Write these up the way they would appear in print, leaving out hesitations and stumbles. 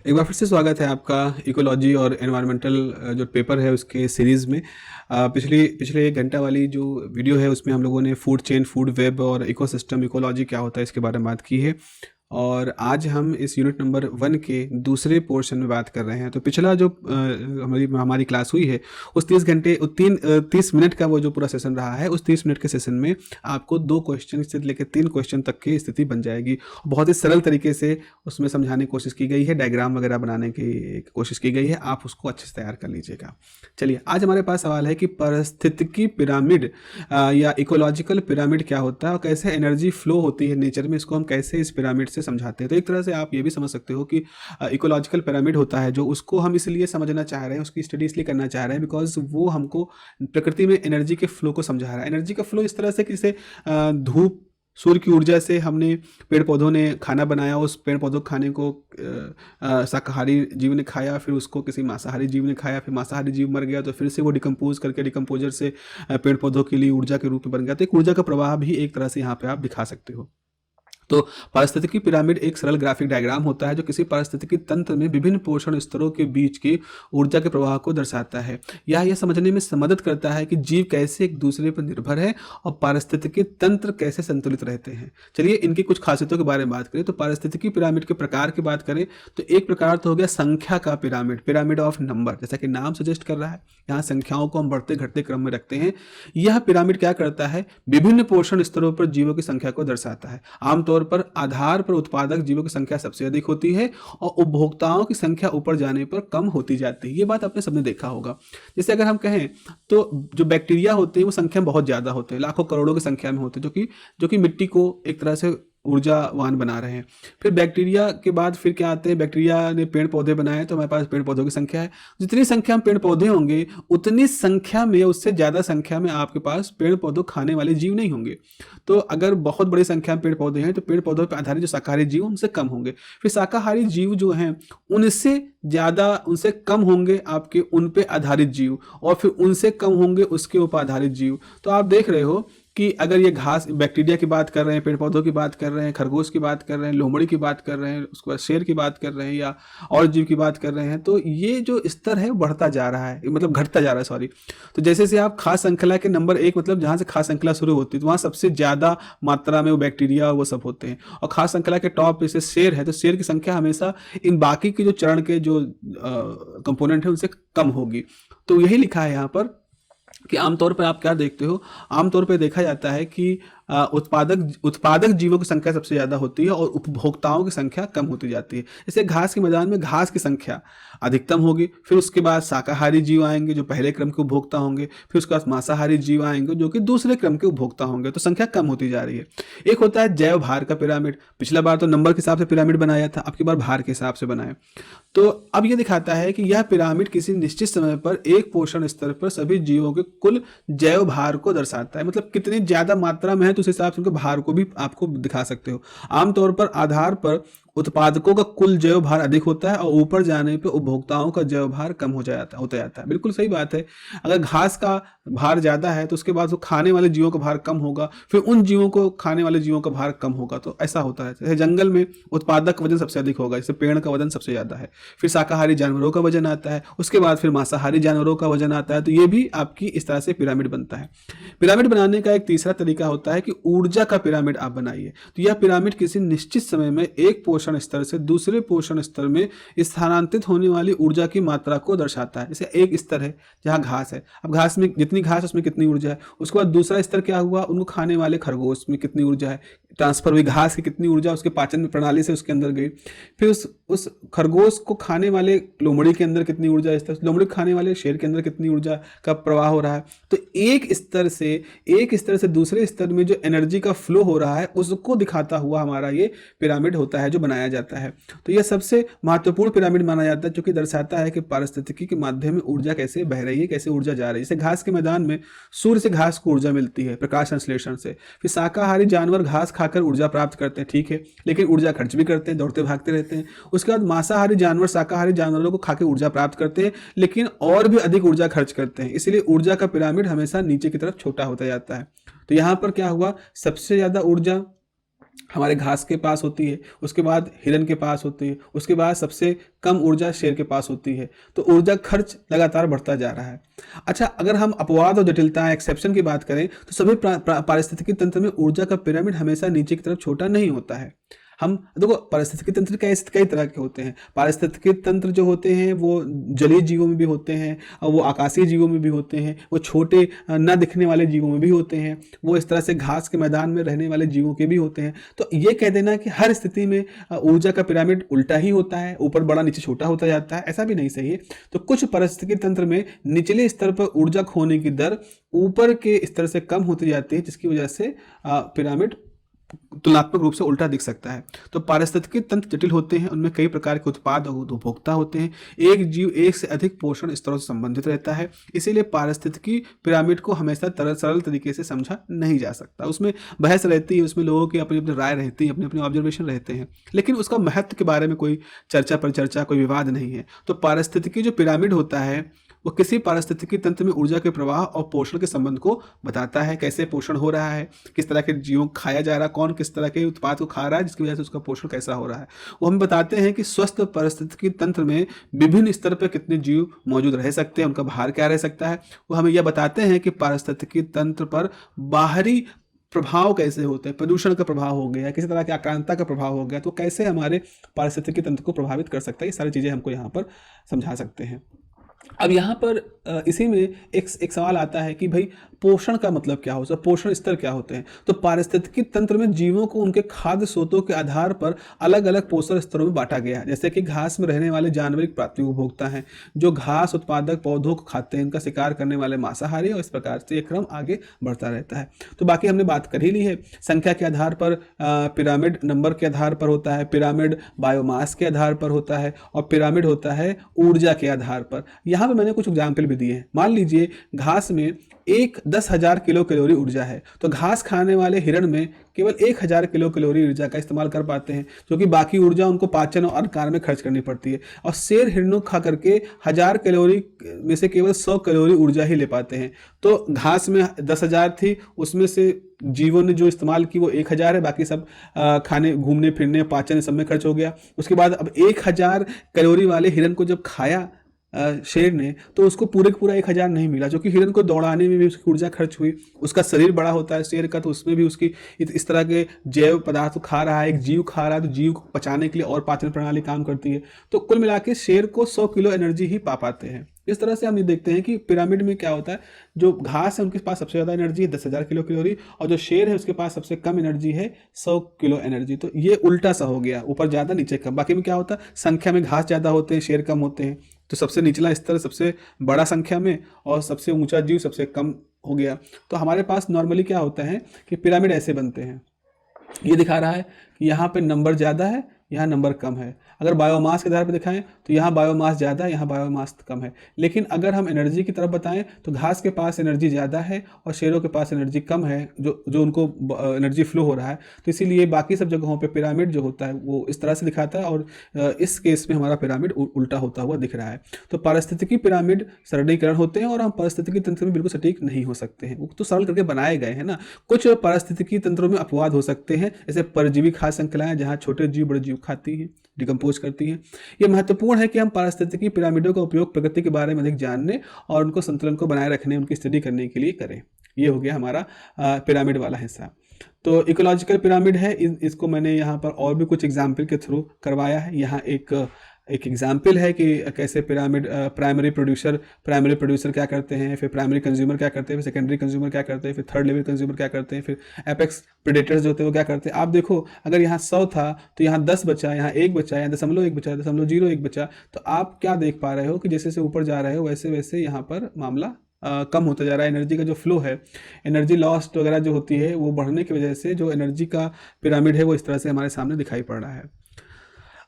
एक बार फिर से स्वागत है आपका इकोलॉजी और एनवायरमेंटल जो पेपर है उसके सीरीज़ में। पिछले 1 घंटा वाली जो वीडियो है उसमें हम लोगों ने फूड चेन, फूड वेब और इकोसिस्टम इकोलॉजी क्या होता है इसके बारे में बात की है। और आज हम इस यूनिट नंबर 1 के दूसरे पोर्शन में बात कर रहे हैं। तो पिछला जो हमारी क्लास हुई है उस 30 मिनट का वो जो पूरा सेशन रहा है, उस 30 मिनट के सेशन में आपको 2 क्वेश्चन से लेकर 3 क्वेश्चन तक की स्थिति बन जाएगी। बहुत ही सरल तरीके से उसमें समझाने की कोशिश की गई है, डायग्राम वगैरह बनाने की कोशिश की गई है। आप उसको अच्छे से तैयार कर लीजिएगा। चलिए, आज हमारे पास सवाल है कि पारिस्थितिकी पिरामिड या इकोलॉजिकल पिरामिड क्या होता है और कैसे एनर्जी फ्लो होती है नेचर में, इसको हम कैसे इस पिरामिड से समझाते हैं। तो एक तरह से आप ये भी समझ सकते हो कि इकोलॉजिकल पिरामिड होता है जो, उसको हम इसलिए समझना चाह रहे हैं, उसकी स्टडी इसलिए करना चाह रहे हैं बिकॉज वो हमको प्रकृति में एनर्जी के फ्लो को समझा रहा है। एनर्जी का फ्लो इस तरह से कि जैसे धूप, सूर्य की ऊर्जा से हमने पेड़ पौधों ने खाना बनाया, उस पेड़ पौधों के खाने को शाकाहारी जीव ने खाया, फिर उसको किसी मांसाहारी जीव ने खाया, फिर मांसाहारी जीव मर गया तो फिर से वो डिकम्पोज करके डिकम्पोजर से पेड़ पौधों के लिए ऊर्जा के रूप में बन गया। तो एक ऊर्जा का प्रवाह भी एक तरह से यहाँ पे आप दिखा सकते हो। तो पारिस्थितिकी पिरामिड एक सरल ग्राफिक डायग्राम होता है जो किसी पारिस्थितिकी तंत्र में विभिन्न पोषण स्तरों के बीच की ऊर्जा के प्रवाह को दर्शाता है। यह समझने में मदद करता है कि जीव कैसे एक दूसरे पर निर्भर है और पारिस्थितिकी तंत्र कैसे संतुलित रहते हैं। चलिए, इनकी कुछ खासियतों के बारे में बात करें। तो पारिस्थितिकी पिरामिड के प्रकार की बात करें तो एक प्रकार तो हो गया संख्या का पिरामिड, पिरामिड ऑफ नंबर, जैसा कि नाम सजेस्ट कर रहा है। यहाँ संख्याओं को हम बढ़ते घटते क्रम में रखते हैं। यह पिरामिड क्या करता है, विभिन्न पोषण स्तरों पर जीवों की संख्या को दर्शाता है। आमतौर पर आधार पर उत्पादक जीवों की संख्या सबसे अधिक होती है और उपभोक्ताओं की संख्या ऊपर जाने पर कम होती जाती है। ये बात आपने सबने देखा होगा। जैसे अगर हम कहें तो जो बैक्टीरिया होते हैं वो संख्या बहुत ज्यादा होते हैं, लाखों करोड़ों की संख्या में होते हैं, जो कि मिट्टी को एक तरह से ऊर्जावान बना रहे हैं। फिर बैक्टीरिया के बाद फिर क्या आते हैं, बैक्टीरिया ने पेड़ पौधे बनाए तो हमारे पास पेड़ पौधों की संख्या है। जितनी संख्या में पेड़ पौधे होंगे उतनी संख्या में, उससे ज़्यादा संख्या में आपके पास पेड़ पौधों खाने वाले जीव नहीं होंगे। तो अगर बहुत बड़ी संख्या में पेड़ पौधे हैं तो पेड़ पौधों पर आधारित जो शाकाहारी जीव उनसे कम होंगे। फिर शाकाहारी जीव जो हैं उनसे ज़्यादा, उनसे कम होंगे आपके उन पे आधारित जीव, और फिर उनसे कम होंगे उसके ऊपर आधारित जीव। तो आप देख रहे हो कि अगर ये घास, बैक्टीरिया की बात कर रहे हैं, पेड़ पौधों की बात कर रहे हैं, खरगोश की बात कर रहे हैं, लोमड़ी की बात कर रहे हैं, उसके बाद शेर की बात कर रहे हैं या और जीव की बात कर रहे हैं, तो ये जो स्तर है वो बढ़ता जा रहा है, मतलब घटता जा रहा है, सॉरी। तो जैसे से आप खास श्रृंखला के नंबर 1, मतलब जहाँ से खास श्रृंखला शुरू होती है तो वहाँ सबसे ज़्यादा मात्रा में वो बैक्टीरिया वो सब होते हैं, और खास श्रृंखला के टॉप जैसे शेर है तो शेर की संख्या हमेशा इन बाकी के जो चरण के जो कंपोनेंट है उनसे कम होगी। तो यही लिखा है यहाँ पर कि आमतौर पर आप क्या देखते हो, आमतौर पर देखा जाता है कि उत्पादक जीवों की संख्या सबसे ज़्यादा होती है और उपभोक्ताओं की संख्या कम होती जाती है। जैसे घास के मैदान में घास की संख्या अधिकतम होगी, फिर उसके बाद शाकाहारी जीव आएंगे जो पहले क्रम के उपभोक्ता होंगे, फिर उसके बाद मांसाहारी जीव आएंगे जो कि दूसरे क्रम के उपभोक्ता होंगे। तो संख्या कम होती जा रही है। एक होता है जैव भार का पिरामिड। पिछला बार तो नंबर के हिसाब से पिरामिड बनाया था, अब की बार भार के हिसाब से बनाए। तो अब यह दिखाता है कि यह पिरामिड किसी निश्चित समय पर एक पोषण स्तर पर सभी जीवों के कुल जैव भार को दर्शाता है। मतलब कितनी ज्यादा मात्रा में है तो उस हिसाब से उनके भार को भी आपको दिखा सकते हो। आमतौर पर आधार पर उत्पादकों का कुल जैव भार अधिक होता है और ऊपर जाने पर उपभोक्ताओं का जैव भार कम होता जाता है। बिल्कुल सही बात है। अगर घास का भार ज्यादा है तो उसके बाद वो खाने वाले जीवों का भार कम होगा, फिर उन जीवों को खाने वाले जीवों का भार कम होगा। तो ऐसा होता है। जैसे जंगल में उत्पादक वजन सबसे अधिक होगा, जैसे पेड़ का वजन सबसे ज्यादा है, फिर शाकाहारी जानवरों का वजन आता है, उसके बाद फिर मांसाहारी जानवरों का वजन आता है। तो ये भी आपकी इस तरह से पिरामिड बनता है। पिरामिड बनाने का एक तीसरा तरीका होता है कि ऊर्जा का पिरामिड आप बनाइए। तो यह पिरामिड किसी निश्चित समय में एक पोषण स्तर से दूसरे पोषण स्तर में स्थानांतरित होने वाली ऊर्जा की मात्रा को दर्शाता है। जैसे एक स्तर है जहां घास है, अब घास में जितनी घास उसमें कितनी ऊर्जा है। उसके बाद दूसरा स्तर क्या हुआ, उनको खाने वाले खरगोश में कितनी ऊर्जा है, ट्रांसफर हुई घास की कितनी ऊर्जा उसके पाचन प्रणाली से उसके अंदर गई। फिर उस खरगोश को खाने वाले लोमड़ी के अंदर कितनी ऊर्जा, इस तरह लोमड़ी खाने वाले शेर के अंदर कितनी ऊर्जा का प्रवाह हो रहा है। तो एक स्तर से दूसरे स्तर में जो एनर्जी का फ्लो हो रहा है उसको दिखाता हुआ हमारा ये पिरामिड होता है जो बनाया जाता है। तो यह सबसे महत्वपूर्ण पिरामिड माना जाता है, जो कि दर्शाता है कि पारिस्थितिकी के माध्यम में ऊर्जा कैसे बह रही है, कैसे ऊर्जा जा रही है। जैसे घास के मैदान में सूर्य से घास को ऊर्जा मिलती है प्रकाश संश्लेषण से। फिर शाकाहारी जानवर घास खाकर ऊर्जा प्राप्त करते हैं, ठीक है, लेकिन ऊर्जा खर्च भी करते हैं, दौड़ते भागते रहते हैं। उसके बाद मांसाहारी जानवर शाकाहारी जानवरों को खाकर ऊर्जा प्राप्त करते हैं, लेकिन और भी अधिक ऊर्जा खर्च करते हैं। इसलिए ऊर्जा का पिरामिड हमेशा नीचे की तरफ छोटा होता जाता है। तो यहाँ पर क्या हुआ, सबसे ज्यादा ऊर्जा हमारे घास के पास होती है, उसके बाद हिरन के पास होती है, उसके बाद सबसे कम ऊर्जा शेर के पास होती है। तो ऊर्जा खर्च लगातार बढ़ता जा रहा है। अच्छा, अगर हम अपवाद और जटिलता एक्सेप्शन की बात करें तो सभी पारिस्थितिकी तंत्र में ऊर्जा का पिरामिड हमेशा नीचे की तरफ छोटा नहीं होता है। हम देखो, पारिस्थितिकी तंत्र कई तरह के होते हैं। पारिस्थितिकी तंत्र जो होते हैं वो जलीय जीवों में भी होते हैं, और वो आकाशीय जीवों में भी होते हैं, वो छोटे न दिखने वाले जीवों में भी होते हैं, वो इस तरह से घास के मैदान में रहने वाले जीवों के भी होते हैं। तो ये कह देना कि हर स्थिति में ऊर्जा का पिरामिड उल्टा ही होता है, ऊपर बड़ा नीचे छोटा होता जाता है, ऐसा भी नहीं सही है। तो कुछ पारिस्थितिकी तंत्र में निचले स्तर पर ऊर्जा खोने की दर ऊपर के स्तर से कम होती जाती है, जिसकी वजह से पिरामिड तुलनात्मक रूप से उल्टा दिख सकता है। तो पारिस्थितिकी तंत्र जटिल होते हैं, उनमें कई प्रकार के उत्पाद और उपभोक्ता होते हैं। एक जीव एक से अधिक पोषण स्तरों से संबंधित रहता है, इसीलिए पारिस्थितिकी पिरामिड को हमेशा सरल तरीके से समझा नहीं जा सकता। उसमें बहस रहती है, उसमें लोगों की अपनी अपनी राय रहती है, अपने अपने ऑब्जर्वेशन रहते हैं, लेकिन उसका महत्व के बारे में कोई चर्चा, कोई विवाद नहीं है। तो पारिस्थितिकी जो पिरामिड होता है वो किसी पारिस्थितिकी तंत्र में ऊर्जा के प्रवाह और पोषण के संबंध को बताता है। कैसे पोषण हो रहा है, किस तरह के जीवों को खाया जा रहा है, कौन किस तरह के उत्पाद को खा रहा है, जिसकी वजह से उसका पोषण कैसा हो रहा है। वो हमें बताते हैं कि स्वस्थ पारिस्थितिकी तंत्र में विभिन्न स्तर पर कितने जीव मौजूद रह सकते हैं, उनका भार क्या रह सकता है। वो हमें यह बताते हैं कि पारिस्थितिकी तंत्र पर बाहरी प्रभाव कैसे होते हैं, प्रदूषण का प्रभाव हो गया, किसी तरह की आक्रांता का प्रभाव हो गया, तो कैसे हमारे पारिस्थितिकी तंत्र को प्रभावित कर सकता है। ये सारी चीज़ें हमको यहाँ पर समझा सकते हैं। अब यहाँ पर इसी में एक सवाल आता है कि भाई पोषण का मतलब क्या होता है, पोषण स्तर क्या होते हैं। तो पारिस्थितिकी तंत्र में जीवों को उनके खाद्य स्रोतों के आधार पर अलग अलग पोषण स्तरों में बांटा गया है। जैसे कि घास में रहने वाले जानवर एक प्राथमिक उपभोक्ता हैं, जो घास उत्पादक पौधों को खाते हैं, इनका शिकार करने वाले मांसाहारी, और इस प्रकार से एक क्रम आगे बढ़ता रहता है। तो बाकी हमने बात कर ही ली है। संख्या के आधार पर पिरामिड नंबर के आधार पर होता है, पिरामिड बायोमास के आधार पर होता है, और पिरामिड होता है ऊर्जा के आधार पर। यहाँ पर मैंने कुछ एग्जाम्पल भी दिए हैं। मान लीजिए घास में 10,000 किलो कैलोरी ऊर्जा है, तो घास खाने वाले हिरण में केवल 1,000 किलो कैलोरी ऊर्जा का इस्तेमाल कर पाते हैं, क्योंकि बाकी ऊर्जा उनको पाचन और अन्य कार्य में खर्च करनी पड़ती है। और शेर हिरणों खा करके 1000 कैलोरी में से केवल 100 कैलोरी ऊर्जा ही ले पाते हैं। तो घास में 10,000 थी, उसमें से जीवों ने जो इस्तेमाल की वो 1,000 है, बाकी सब खाने घूमने फिरने पाचन सब में खर्च हो गया। उसके बाद अब 1,000 कैलोरी वाले हिरण को जब खाया शेर ने, तो उसको पूरे का पूरा 1,000 नहीं मिला, जो कि हिरण को दौड़ाने में भी उसकी ऊर्जा खर्च हुई। उसका शरीर बड़ा होता है शेर का, तो उसमें भी उसकी इस तरह के जैव पदार्थ खा रहा है, एक जीव खा रहा है, तो जीव को पचाने के लिए और पाचन प्रणाली काम करती है। तो कुल मिला के शेर को 100 किलो एनर्जी ही पा पाते हैं। इस तरह से हम ये देखते हैं कि पिरामिड में क्या होता है, जो घास है उनके पास सबसे ज़्यादा एनर्जी है 10,000 किलो कैलोरी, और जो शेर है उसके पास सबसे कम एनर्जी है 100 किलो एनर्जी। तो ये उल्टा सा हो गया, ऊपर ज़्यादा नीचे कम। बाकी में क्या होता है, संख्या में घास ज़्यादा होते हैं, शेर कम होते हैं। तो सबसे निचला स्तर सबसे बड़ा संख्या में, और सबसे ऊंचा जीव सबसे कम हो गया। तो हमारे पास नॉर्मली क्या होता है कि पिरामिड ऐसे बनते हैं। ये दिखा रहा है कि यहाँ पे नंबर ज़्यादा है, यहाँ नंबर कम है। अगर बायोमास के आधार पर दिखाएं तो यहाँ बायोमास ज़्यादा है, यहाँ बायोमास कम है। लेकिन अगर हम एनर्जी की तरफ बताएं तो घास के पास एनर्जी ज़्यादा है और शेरों के पास एनर्जी कम है, जो उनको एनर्जी फ्लो हो रहा है। तो इसीलिए बाकी सब जगहों पे पिरामिड जो होता है वो इस तरह से दिखाता है, और इस केस में हमारा पिरामिड उल्टा होता हुआ दिख रहा है। तो पारिस्थितिकी पिरामिड सरलीकरण होते हैं, और हम पारिस्थितिकी तंत्र में बिल्कुल सटीक नहीं हो सकते हैं। वो तो सरल करके बनाए गए हैं ना। कुछ पारिस्थितिकी तंत्रों में अपवाद हो सकते हैं, जैसे परजीवी खाद्य श्रृंखलाएं, जहाँ छोटे जीव बड़े जीव खाती हैं, डिकम्पोज करती हैं। यह महत्वपूर्ण है कि हम पारिस्थितिकी पिरामिडों का उपयोग प्रकृति के बारे में अधिक जानने और उनको संतुलन को बनाए रखने, उनकी स्टडी करने के लिए करें। ये हो गया हमारा पिरामिड वाला हिस्सा। तो इकोलॉजिकल पिरामिड है, इसको मैंने यहाँ पर और भी कुछ एग्जाम्पल के थ्रू करवाया है। यहाँ एक एग्जाम्पल है कि कैसे पिरामिड प्राइमरी प्रोड्यूसर क्या करते हैं, फिर प्राइमरी कंज्यूमर क्या करते हैं, फिर सेकेंडरी कंज्यूमर क्या करते हैं, फिर थर्ड लेवल कंज्यूमर क्या करते हैं, फिर एपेक्स प्रेडेटर्स जो होते हैं वो क्या करते हैं। आप देखो, अगर यहाँ 100 था तो यहाँ 10 बचा, यहाँ 1 बचा, यहाँ 0.1 बचा, 0.01 बचा। तो आप क्या देख पा रहे हो कि जैसे जैसे ऊपर जा रहे हो वैसे वैसे यहाँ पर मामला कम होता जा रहा है। एनर्जी का जो फ्लो है, एनर्जी लॉस्ट वगैरह जो होती है, वो बढ़ने की वजह से जो एनर्जी का पिरामिड है वो इस तरह से हमारे सामने दिखाई पड़ रहा है।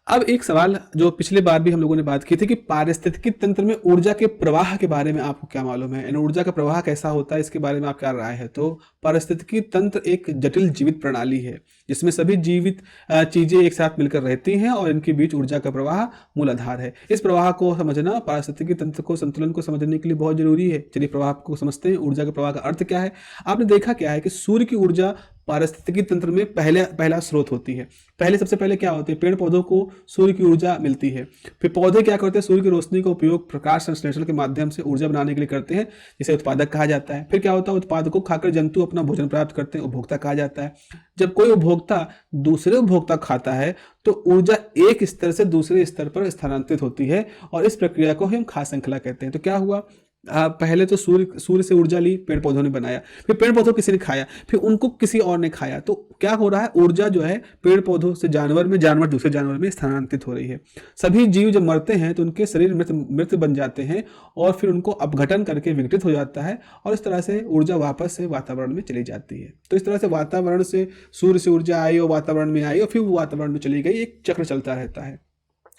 अब एक सवाल जो पिछले बार भी हम लोगों ने बात की थी कि पारिस्थितिकी तंत्र में ऊर्जा के प्रवाह के बारे में आपको क्या मालूम है, ऊर्जा का प्रवाह कैसा होता है, इसके बारे में आप क्या राय है। तो पारिस्थितिकी तंत्र एक जटिल जीवित प्रणाली है जिसमें सभी जीवित चीजें एक साथ मिलकर रहती हैं और इनके बीच ऊर्जा का प्रवाह मूल आधार है। इस प्रवाह को समझना पारिस्थितिकी तंत्र को संतुलन को समझने के लिए बहुत जरूरी है। चलिए प्रवाह को समझते हैं। ऊर्जा के प्रवाह का अर्थ क्या है। आपने देखा क्या है कि सूर्य की ऊर्जा पारिस्थितिकी तंत्र में पहला स्रोत होती है। सबसे पहले क्या होती है, पेड़ पौधों को सूर्य की ऊर्जा मिलती है। फिर पौधे क्या करते हैं, सूर्य की रोशनी का उपयोग प्रकाश संश्लेषण के माध्यम से ऊर्जा बनाने के लिए करते हैं, जिसे उत्पादक कहा जाता है। फिर क्या होता है, उत्पादक को खाकर जंतु अपना भोजन प्राप्त करते हैं, उपभोक्ता कहा जाता है। जब कोई उपभोक्ता दूसरे उपभोक्ता खाता है तो ऊर्जा एक स्तर से दूसरे स्तर पर स्थानांतरित होती है और इस प्रक्रिया को हम खाद्य श्रृंखला कहते हैं। तो क्या हुआ, पहले तो सूर्य से ऊर्जा ली, पेड़ पौधों ने बनाया, फिर पेड़ पौधों किसी ने खाया, फिर उनको किसी और ने खाया, तो क्या हो रहा है, ऊर्जा जो है पेड़ पौधों से जानवर में, जानवर दूसरे जानवर में स्थानांतरित हो रही है। सभी जीव जब मरते हैं तो उनके शरीर मृत बन जाते हैं और फिर उनको अपघटन करके विघटित हो जाता है और इस तरह से ऊर्जा वापस से वातावरण में चली जाती है। तो इस तरह से वातावरण से सूर्य से ऊर्जा आई और वातावरण में आई और फिर वो वातावरण में चली गई, एक चक्र चलता रहता है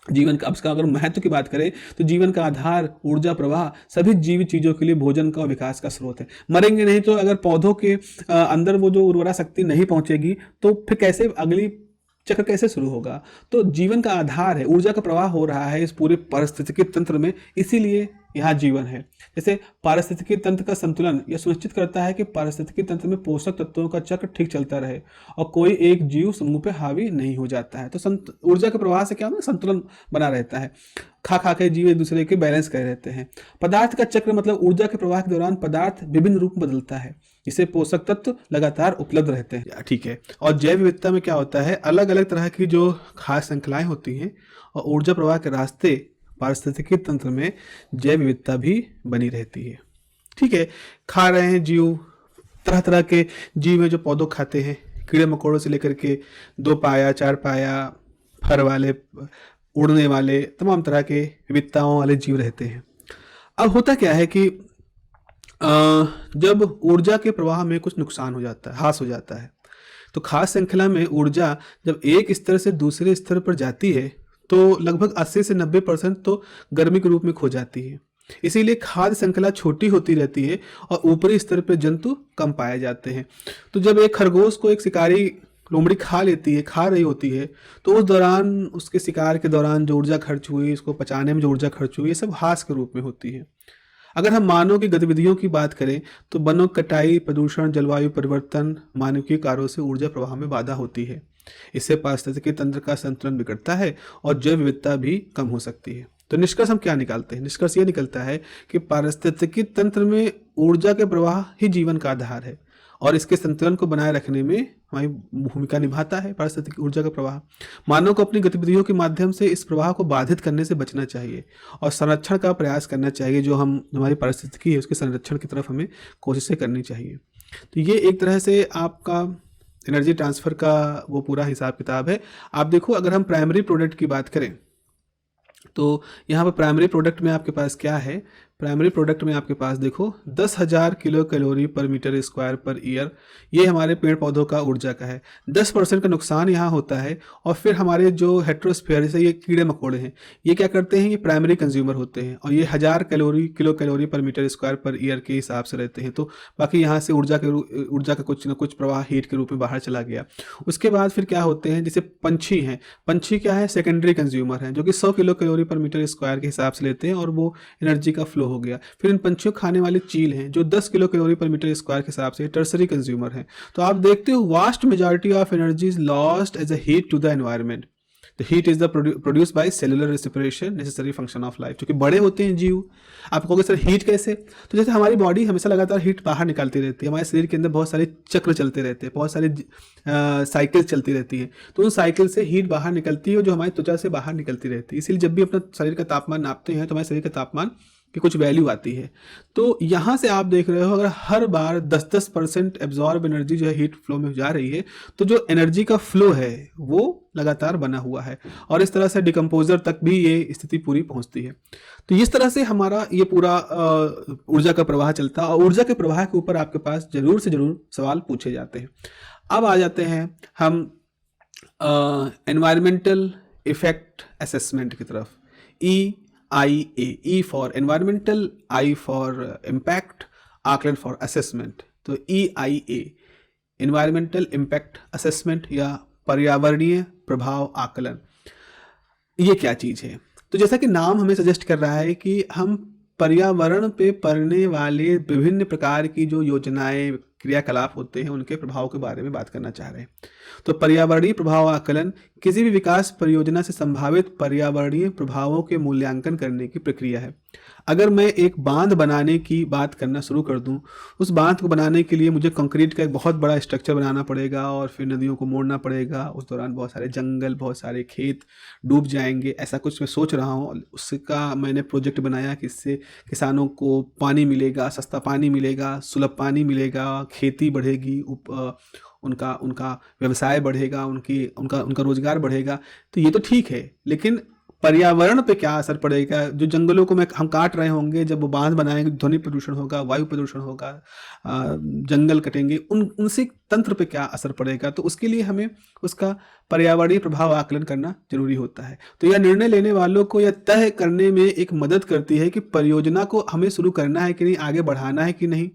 जीवन का। अब इसका अगर महत्व की बात करें तो जीवन का आधार ऊर्जा प्रवाह सभी जीवित चीजों के लिए भोजन का और विकास का स्रोत है। मरेंगे नहीं तो, अगर पौधों के अंदर वो जो उर्वरा शक्ति नहीं पहुंचेगी तो फिर कैसे अगली चक्र कैसे शुरू होगा। तो जीवन का आधार है, ऊर्जा का प्रवाह हो रहा है इस पूरे पारिस्थितिकी तंत्र में, इसीलिए यहाँ जीवन है। जैसे पारिस्थितिकी तंत्र का संतुलन यह सुनिश्चित करता है कि पारिस्थितिकी तंत्र में पोषक तत्वों का चक्र ठीक चलता रहे और कोई एक जीव समूह पे हावी नहीं हो जाता है। तो ऊर्जा के प्रवाह से क्या होता है, संतुलन बना रहता है, खा के जीव एक दूसरे के बैलेंस कर रहते हैं। पदार्थ का चक्र मतलब ऊर्जा के प्रवाह के दौरान पदार्थ विभिन्न रूप में बदलता है, जिससे पोषक तत्व लगातार उपलब्ध रहते हैं। ठीक है। और जैव विविधता में क्या होता है, अलग अलग तरह की जो खाद्य श्रृंखलाएं होती हैं और ऊर्जा प्रवाह के रास्ते पारिस्थितिकी तंत्र में जैव विविधता भी बनी रहती है। ठीक है। खा रहे हैं जीव, तरह तरह के जीव हैं जो पौधों खाते हैं, कीड़े मकोड़ों से लेकर के 2 पाया 4 पाया, फर वाले, उड़ने वाले, तमाम तरह के विविधताओं वाले जीव रहते हैं। अब होता क्या है कि जब ऊर्जा के प्रवाह में कुछ नुकसान हो जाता है, ह्रास हो जाता है, तो खाद्य श्रृंखला में ऊर्जा जब एक स्तर से दूसरे स्तर पर जाती है तो लगभग 80 से 90% तो गर्मी के रूप में खो जाती है। इसीलिए खाद्य श्रृंखला छोटी होती रहती है और ऊपरी स्तर पर जंतु कम पाए जाते हैं। तो जब एक खरगोश को एक शिकारी लोमड़ी खा रही होती है, तो उस दौरान, उसके शिकार के दौरान जो ऊर्जा खर्च हुई, इसको पचाने में जो ऊर्जा खर्च हुई, ये सब ह्रास के रूप में होती है। अगर हम मानव की गतिविधियों की बात करें तो वनों कटाई, प्रदूषण, जलवायु परिवर्तन, मानवीय कार्यों से ऊर्जा प्रवाह में बाधा होती है। इससे पारिस्थितिकी तंत्र का संतुलन बिगड़ता है और जैव विविधता भी कम हो सकती है। तो निष्कर्ष हम क्या निकालते हैं, निष्कर्ष ये निकलता है कि पारिस्थितिकी तंत्र में ऊर्जा के प्रवाह ही जीवन का आधार है और इसके संतुलन को बनाए रखने में हमारी भूमिका निभाता है पारिस्थितिक ऊर्जा का प्रवाह। मानव को अपनी गतिविधियों के माध्यम से इस प्रवाह को बाधित करने से बचना चाहिए और संरक्षण का प्रयास करना चाहिए। जो हमारी पारिस्थितिकी है उसके संरक्षण की तरफ हमें कोशिशें करनी चाहिए। तो ये एक तरह से आपका एनर्जी ट्रांसफ़र का वो पूरा हिसाब किताब है। आप देखो, अगर हम प्राइमरी प्रोडक्ट की बात करें तो यहाँ पर प्राइमरी प्रोडक्ट में आपके पास क्या है, प्राइमरी प्रोडक्ट में आपके पास देखो 10,000 किलो कैलोरी पर मीटर स्क्वायर पर ईयर, ये हमारे पेड़ पौधों का ऊर्जा का है। 10% का नुकसान यहाँ होता है। और फिर हमारे जो हेट्रोस्फीयर से ये कीड़े मकोड़े हैं, ये क्या करते हैं, ये प्राइमरी कंज्यूमर होते हैं और ये 1000 किलो कैलोरी पर मीटर स्क्वायर पर ईयर के हिसाब से रहते हैं। तो बाकी यहाँ से ऊर्जा का कुछ ना कुछ प्रवाह हीट के रूप में बाहर चला गया। उसके बाद फिर क्या होते हैं, जैसे पंछी हैं, पंछी क्या है, सेकेंडरी कंज्यूमर हैं, जो कि 100 किलो कैलोरी पर मीटर स्क्वायर के हिसाब से लेते हैं और वो एनर्जी का फ्लो हो गया। फिर इन पंछियों खाने वाले चील हैं जो 10 किलो कैलोरी पर मीटर स्क्वायर के हिसाब से टर्सरी कंज्यूमर हैं। तो आप देखते हो vast majority of energy is lost as a heat to the environment. The heat is the produce by cellular respiration, necessary function of life. क्योंकि बड़े होते हैं जीव। आप कहोगे सर हीट कैसे, तो जैसे हमारी बॉडी हमेशा लगातार हीट बाहर निकालती रहती है, हमारे शरीर के अंदर बहुत सारे चक्र चलते रहते हैं, बहुत सारी साइकिल चलती रहती है, तो उन साइकिल से हीट बाहर निकलती है जो हमारी त्वचा से बाहर निकलती रहती है। इसलिए जब भी अपना शरीर का तापमान नापते हैं तो हमारे शरीर का तापमान की कुछ वैल्यू आती है। तो यहाँ से आप देख रहे हो, अगर हर बार 10% एब्जॉर्ब एनर्जी जो है हीट फ्लो में जा रही है, तो जो एनर्जी का फ्लो है वो लगातार बना हुआ है और इस तरह से डिकम्पोजर तक भी ये स्थिति पूरी पहुँचती है। तो इस तरह से हमारा ये पूरा ऊर्जा का प्रवाह चलता है और ऊर्जा के प्रवाह के ऊपर आपके पास जरूर से जरूर सवाल पूछे जाते हैं। अब आ जाते हैं हम एनवायरमेंटल इफेक्ट असेसमेंट की तरफ। EIA, E for environmental, I for impact, आकलन फॉर असेसमेंट। तो EIA एनवायरमेंटल इम्पैक्ट असेसमेंट या पर्यावरणीय प्रभाव आकलन, ये क्या चीज़ है? तो जैसा कि नाम हमें सजेस्ट कर रहा है कि हम पर्यावरण पे पड़ने वाले विभिन्न प्रकार की जो योजनाएं, क्रियाकलाप होते हैं उनके प्रभाव के बारे में बात करना चाह रहे हैं। तो पर्यावरणीय प्रभाव आकलन किसी भी विकास परियोजना से संभावित पर्यावरणीय प्रभावों के मूल्यांकन करने की प्रक्रिया है। अगर मैं एक बांध बनाने की बात करना शुरू कर दूं, उस बांध को बनाने के लिए मुझे कंक्रीट का एक बहुत बड़ा स्ट्रक्चर बनाना पड़ेगा और फिर नदियों को मोड़ना पड़ेगा। उस दौरान बहुत सारे जंगल, बहुत सारे खेत डूब जाएंगे, ऐसा कुछ मैं सोच रहा हूँ। उसका मैंने प्रोजेक्ट बनाया कि इससे किसानों को पानी मिलेगा, सस्ता पानी मिलेगा, सुलभ पानी मिलेगा, खेती बढ़ेगी, उनका उनका व्यवसाय बढ़ेगा, उनका उनका रोजगार बढ़ेगा। तो ये तो ठीक है, लेकिन पर्यावरण पे क्या असर पड़ेगा? जो जंगलों को हम काट रहे होंगे, जब वो बांध बनाएंगे, ध्वनि प्रदूषण होगा, वायु प्रदूषण होगा, जंगल कटेंगे, उनसे तंत्र पे क्या असर पड़ेगा? तो उसके लिए हमें उसका पर्यावरणीय प्रभाव आकलन करना जरूरी होता है। तो यह निर्णय लेने वालों को यह तय करने में एक मदद करती है कि परियोजना को हमें शुरू करना है कि नहीं, आगे बढ़ाना है कि नहीं।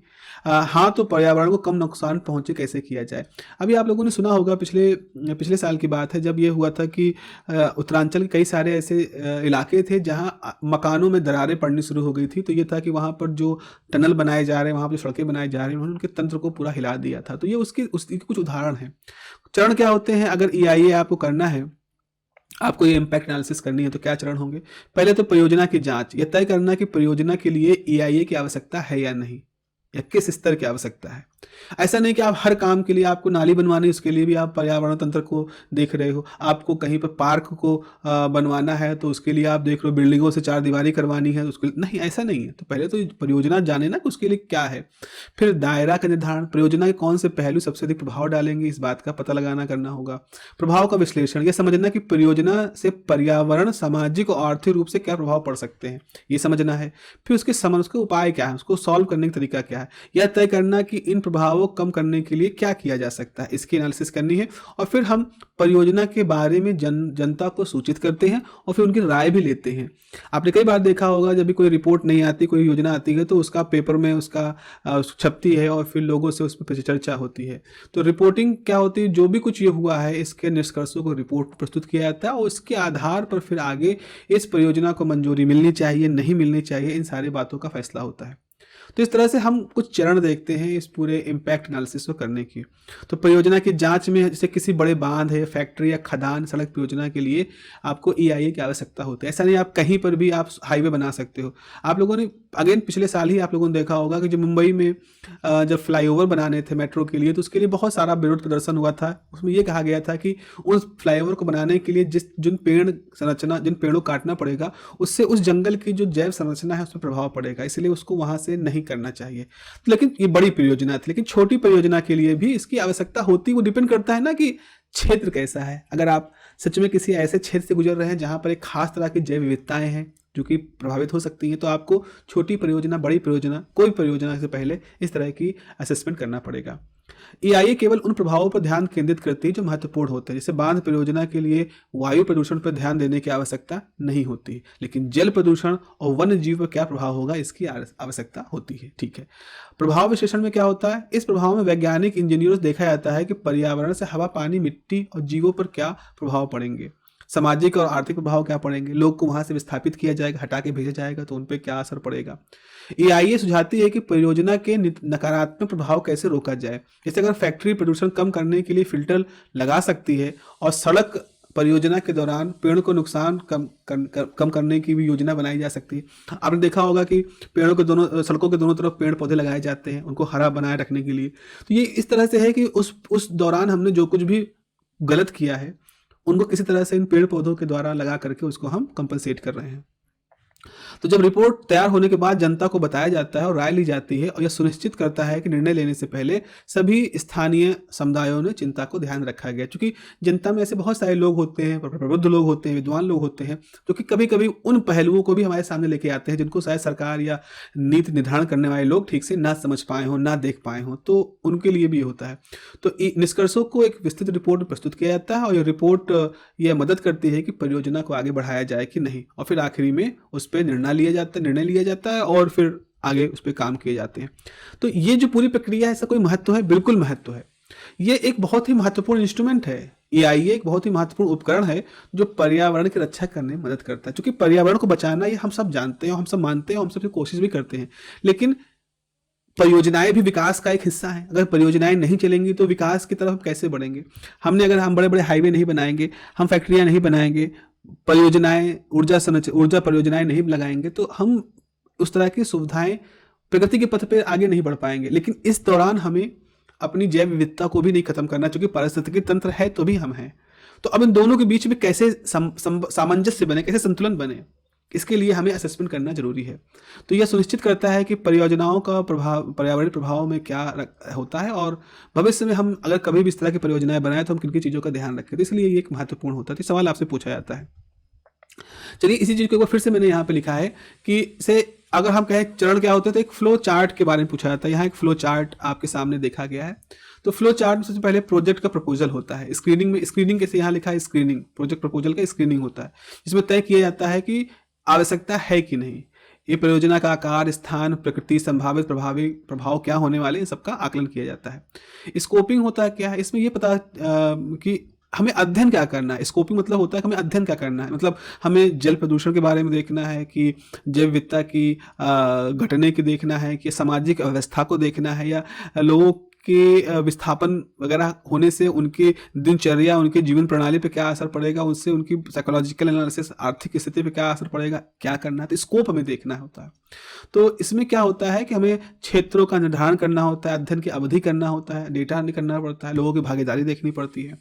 हाँ, तो पर्यावरण को कम नुकसान पहुंचे कैसे किया जाए। अभी आप लोगों ने सुना होगा, पिछले साल की बात है, जब ये हुआ था कि उत्तरांचल के कई सारे ऐसे इलाके थे जहाँ मकानों में दरारें पड़नी शुरू हो गई थी। तो ये था कि वहाँ पर जो टनल बनाए जा रहे हैं, वहाँ पर जो सड़कें बनाए जा रहे हैं, उन्होंने उनके तंत्र को पूरा हिला दिया था। तो ये उसके कुछ उदाहरण हैं। चरण क्या होते हैं अगर EIA आपको करना है, आपको ये इम्पैक्ट एनालिसिस करनी है, तो क्या चरण होंगे? पहले तो परियोजना की जांच, यह तय करना कि परियोजना के लिए EIA की आवश्यकता है या नहीं, या किस स्तर की आवश्यकता है। ऐसा नहीं कि आप हर काम के लिए, आपको नाली बनवानी, उसके लिए भी आप पर्यावरण तंत्र को देख रहे हो। आपको कहीं पर पार्क को बनवाना है, तो उसके लिए आप देख रहे हो बिल्डिंगों से चार दीवारी करवानी है, उसके लिए नहीं, ऐसा नहीं है। तो पहले तो परियोजना जाने ना कि उसके लिए क्या है। फिर दायरा का निर्धारण, परियोजना के कौन से पहलू सबसे अधिक प्रभाव डालेंगे, इस बात का पता लगाना करना होगा। प्रभाव का विश्लेषण, यह समझना कि परियोजना से पर्यावरण, सामाजिक और आर्थिक रूप से क्या प्रभाव पड़ सकते हैं, ये समझना है। फिर उसके उपाय क्या है, उसको सॉल्व करने का तरीका क्या है, यह तय करना कि इन प्रभावों को कम करने के लिए क्या किया जा सकता है, इसकी एनालिसिस करनी है। और फिर हम परियोजना के बारे में जनता को सूचित करते हैं और फिर उनकी राय भी लेते हैं। आपने कई बार देखा होगा, जब भी कोई रिपोर्ट नहीं आती, कोई योजना आती है, तो उसका पेपर में उसका छपती है और फिर लोगों से उस पर चर्चा होती है। तो रिपोर्टिंग क्या होती है, जो भी कुछ ये हुआ है, इसके निष्कर्षों को रिपोर्ट प्रस्तुत किया जाता है और उसके आधार पर फिर आगे इस परियोजना को मंजूरी मिलनी चाहिए, नहीं मिलनी चाहिए, इन सारी बातों का फैसला होता है। तो इस तरह से हम कुछ चरण देखते हैं इस पूरे इम्पैक्ट एनालिसिस को करने की। तो परियोजना की जांच में, जैसे किसी बड़े बांध है, फैक्ट्री या खदान, सड़क परियोजना के लिए आपको EIA की आवश्यकता होती है। ऐसा नहीं आप कहीं पर भी आप हाईवे बना सकते हो। आप लोगों ने अगेन पिछले साल ही आप लोगों ने देखा होगा कि जो मुंबई में जब फ्लाईओवर बनाने थे मेट्रो के लिए, तो उसके लिए बहुत सारा विरोध प्रदर्शन हुआ था। उसमें यह कहा गया था कि उस फ्लाईओवर को बनाने के लिए जिन पेड़ों को काटना पड़ेगा, उससे उस जंगल की जो जैव संरचना है उस पर प्रभाव पड़ेगा, इसलिए उसको वहां से नहीं करना चाहिए। लेकिन ये बड़ी परियोजना थी, लेकिन छोटी परियोजना के लिए भी इसकी आवश्यकता होती है। वो डिपेंड करता है ना कि क्षेत्र कैसा है। अगर आप सच में किसी ऐसे क्षेत्र से गुजर रहे हैं जहां पर एक खास तरह की जैव विविधताएं हैं जो कि प्रभावित हो सकती हैं, तो आपको छोटी परियोजना, बड़ी परियोजना, कोई परियोजना से पहले इस तरह की असेसमेंट करना पड़ेगा। EIA केवल उन प्रभावों पर ध्यान केंद्रित करती है जो महत्वपूर्ण होते हैं। जैसे बांध परियोजना के लिए वायु प्रदूषण पर ध्यान देने की आवश्यकता नहीं होती, लेकिन जल प्रदूषण और वन्य जीव पर क्या प्रभाव होगा, इसकी आवश्यकता होती है। ठीक है, प्रभाव विश्लेषण में क्या होता है? इस प्रभाव में वैज्ञानिक, इंजीनियरों से देखा जाता है कि पर्यावरण से हवा, पानी, मिट्टी और जीवों पर क्या प्रभाव पड़ेंगे, सामाजिक और आर्थिक प्रभाव क्या पड़ेंगे, लोग को वहां से विस्थापित किया जाएगा, हटा के भेजा जाएगा, तो उन पर क्या असर पड़ेगा। EIA सुझाती है कि परियोजना के नकारात्मक प्रभाव कैसे रोका जाए। जैसे अगर फैक्ट्री प्रदूषण कम करने के लिए फिल्टर लगा सकती है और सड़क परियोजना के दौरान पेड़ को नुकसान कम करने की भी योजना बनाई जा सकती है। आपने देखा होगा कि सड़कों के दोनों तरफ पेड़ पौधे लगाए जाते हैं उनको हरा बनाए रखने के लिए। तो ये इस तरह से है कि उस दौरान हमने जो कुछ भी गलत किया है उनको किसी तरह से इन पेड़ पौधों के द्वारा लगा करके उसको हम कंपनसेट कर रहे हैं। तो जब रिपोर्ट तैयार होने के बाद जनता को बताया जाता है और राय ली जाती है, और यह सुनिश्चित करता है कि निर्णय लेने से पहले सभी स्थानीय समुदायों ने चिंता को ध्यान रखा गया। क्योंकि जनता में ऐसे बहुत सारे लोग होते हैं, प्रबुद्ध लोग होते हैं, विद्वान लोग होते हैं, जो कि कभी कभी उन पहलुओं को भी हमारे सामने लेके आते हैं जिनको शायद सरकार या नीति निर्धारण करने वाले लोग ठीक से ना समझ पाए हों, ना देख पाए हों, तो उनके लिए भी होता है। तो निष्कर्षों को एक विस्तृत रिपोर्ट में प्रस्तुत किया जाता है और यह रिपोर्ट यह मदद करती है कि परियोजना को आगे बढ़ाया जाए कि नहीं, और फिर आखिरी में उस पर निर्णय लिया जाता है और फिर आगे उस पर काम किए जाते हैं। तो ये जो पूरी प्रक्रिया है, इसका कोई महत्व है? बिल्कुल महत्व है। ये एक बहुत ही महत्वपूर्ण इंस्ट्रूमेंट है। EIA एक बहुत ही महत्वपूर्ण उपकरण है जो पर्यावरण की रक्षा करने में मदद करता है। क्योंकि पर्यावरण को बचाना ये हम सब जानते हैं, हम सब मानते हैं, हम सब कोशिश भी करते हैं, लेकिन परियोजनाएं भी विकास का एक हिस्सा है। अगर परियोजनाएं नहीं चलेंगी तो विकास की तरफ कैसे बढ़ेंगे? अगर हम बड़े बड़े हाईवे नहीं बनाएंगे, हम फैक्ट्रियां नहीं बनाएंगे, परियोजनाएं ऊर्जा परियोजनाएं नहीं लगाएंगे, तो हम उस तरह की सुविधाएं प्रगति के पथ पे आगे नहीं बढ़ पाएंगे। लेकिन इस दौरान हमें अपनी जैव विविधता को भी नहीं खत्म करना, क्योंकि पारिस्थितिकी तंत्र है तो भी हम हैं। तो अब इन दोनों के बीच में कैसे सामंजस्य बने, कैसे संतुलन बने, इसके लिए हमें असेसमेंट करना जरूरी है। तो यह सुनिश्चित करता है कि परियोजनाओं का प्रभाव पर्यावरणीय प्रभाव में क्या होता है, और भविष्य में हम अगर कभी भी इस तरह की परियोजनाएं बनाएं तो हम किन किन चीज़ों का ध्यान रखें। तो इसलिए ये एक महत्वपूर्ण होता है। तो सवाल आपसे पूछा जाता है। चलिए इसी चीज़ को एक बार फिर से मैंने यहाँ पे लिखा है कि से अगर हम कहें चरण क्या होते हैं, तो एक फ्लो चार्ट के बारे में पूछा जाता है। यहाँ एक फ्लो चार्ट आपके सामने देखा गया है। तो फ्लो चार्ट में सबसे पहले प्रोजेक्ट का प्रपोजल होता है। स्क्रीनिंग कैसे यहाँ लिखा है, स्क्रीनिंग प्रोजेक्ट प्रपोजल का स्क्रीनिंग होता है, जिसमें तय किया जाता है कि आवश्यकता है कि नहीं, ये परियोजना का आकार, स्थान, प्रकृति, संभावित प्रभाव क्या होने वाले, इन सबका आकलन किया जाता है। स्कोपिंग होता है क्या है, इसमें ये पता कि हमें अध्ययन क्या करना है। स्कोपिंग मतलब होता है कि हमें अध्ययन क्या करना है, मतलब हमें जल प्रदूषण के बारे में देखना है, कि जैव विविधता की घटने की देखना है, कि सामाजिक अवस्था को देखना है, या लोगों के विस्थापन वगैरह होने से उनके दिनचर्या, उनके जीवन प्रणाली पे क्या असर पड़ेगा, उससे उनकी साइकोलॉजिकल एनालिसिस, आर्थिक स्थिति पे क्या असर पड़ेगा, क्या करना है। तो स्कोप हमें देखना होता है। तो इसमें क्या होता है कि हमें क्षेत्रों का निर्धारण करना होता है, अध्ययन की अवधि करना होता है, डेटा करना पड़ता है, लोगों की भागीदारी देखनी पड़ती है।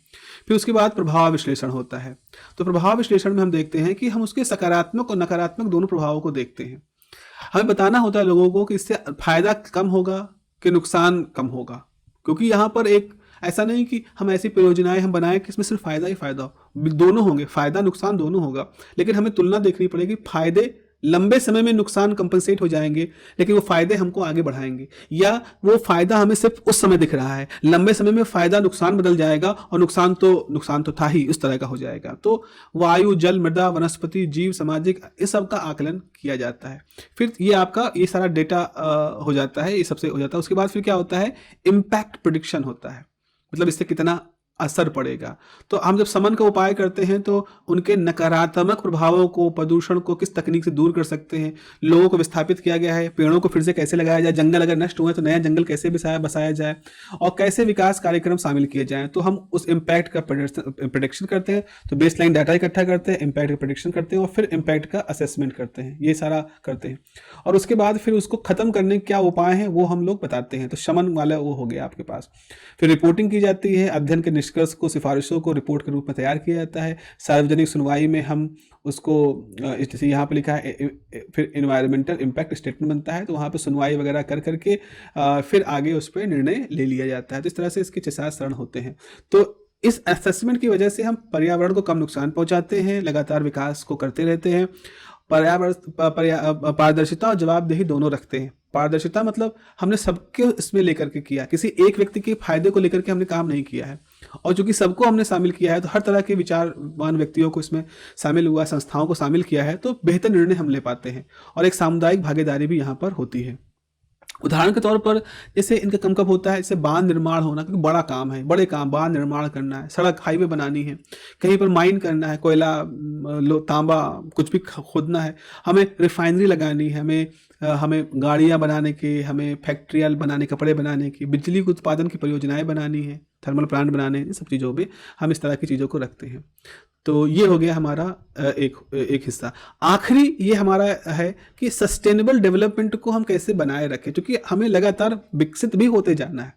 फिर उसके बाद प्रभाव विश्लेषण होता है। तो प्रभाव विश्लेषण में हम देखते हैं कि हम उसके सकारात्मक और नकारात्मक दोनों प्रभावों को देखते हैं। हमें बताना होता है लोगों को कि इससे फायदा कम होगा कि नुकसान कम होगा, क्योंकि यहाँ पर एक ऐसा नहीं कि हम ऐसी परियोजनाएं हम बनाएं कि इसमें सिर्फ फायदा ही फायदा हो, दोनों होंगे, फायदा नुकसान दोनों होगा। लेकिन हमें तुलना देखनी पड़ेगी, फायदे लंबे समय में नुकसान कंपनसेट हो जाएंगे, लेकिन वो फायदे हमको आगे बढ़ाएंगे, या वो फायदा हमें सिर्फ उस समय दिख रहा है, लंबे समय में फायदा नुकसान बदल जाएगा और नुकसान तो था ही, उस तरह का हो जाएगा। तो वायु, जल, मृदा, वनस्पति, जीव, सामाजिक, इस सब का आकलन किया जाता है। फिर ये आपका ये सारा डेटा हो जाता है, ये सबसे हो जाता है। उसके बाद फिर क्या होता है, इम्पैक्ट प्रेडिक्शन होता है, मतलब इससे कितना असर पड़ेगा। तो हम जब समन का उपाय करते हैं तो उनके नकारात्मक प्रभावों को, प्रदूषण को किस तकनीक से दूर कर सकते हैं, लोगों को विस्थापित किया गया है, पेड़ों को फिर से कैसे लगाया जाए, जंगल अगर नष्ट हुए तो नया जंगल कैसे बसाया जाए, और कैसे विकास कार्यक्रम शामिल किए जाएं। तो हम उस इम्पैक्ट का प्रेडिक्शन करते हैं। तो बेसलाइन डाटा इकट्ठा करते हैं, इम्पैक्ट का प्रेडिक्शन करते हैं, और फिर इम्पैक्ट का असेसमेंट करते हैं, ये सारा करते हैं। और उसके बाद फिर उसको खत्म करने के क्या उपाय हैं वो हम लोग बताते हैं। तो शमन वाला वो हो गया आपके पास। फिर रिपोर्टिंग की जाती है, अध्ययन के निष्कर्ष को, सिफारिशों को रिपोर्ट के रूप में तैयार किया जाता है। सार्वजनिक सुनवाई में हम उसको, जैसे यहाँ पे लिखा है, फिर एनवायरमेंटल इम्पैक्ट स्टेटमेंट बनता है, तो वहाँ पे सुनवाई वगैरह कर करके फिर आगे उस पर निर्णय ले लिया जाता है। तो इस तरह से इसके 6-7 चरण होते हैं। तो इस असेसमेंट की वजह से हम पर्यावरण को कम नुकसान पहुँचाते हैं, लगातार विकास को करते रहते हैं, पारदर्शिता और जवाबदेही दोनों रखते हैं। पारदर्शिता मतलब हमने सबके इसमें लेकर के किया, किसी एक व्यक्ति के फायदे को लेकर के हमने काम नहीं किया है। और चूंकि सबको हमने शामिल किया है, तो हर तरह के विचारवान व्यक्तियों को इसमें शामिल हुआ, संस्थाओं को शामिल किया है, तो बेहतर निर्णय हम ले पाते हैं। और एक सामुदायिक भागीदारी भी यहाँ पर होती है। उदाहरण के तौर पर जैसे इनका कम कब होता है, जैसे बांध निर्माण होना, क्योंकि बड़ा काम है, बड़े काम, बांध निर्माण करना है, सड़क हाईवे बनानी है, कहीं पर माइन करना है, कोयला, तांबा, कुछ भी खोदना है, हमें रिफाइनरी लगानी है, हमें गाड़ियाँ बनाने की, हमें फैक्ट्रियाँ बनाने, कपड़े बनाने की, बिजली के उत्पादन की परियोजनाएं बनानी है, थर्मल प्लांट बनाने, इन सब चीज़ों में हम इस तरह की चीज़ों को रखते हैं। तो ये हो गया हमारा एक हिस्सा। आखिरी ये हमारा है कि सस्टेनेबल डेवलपमेंट को हम कैसे बनाए रखें, क्योंकि हमें लगातार विकसित भी होते जाना है।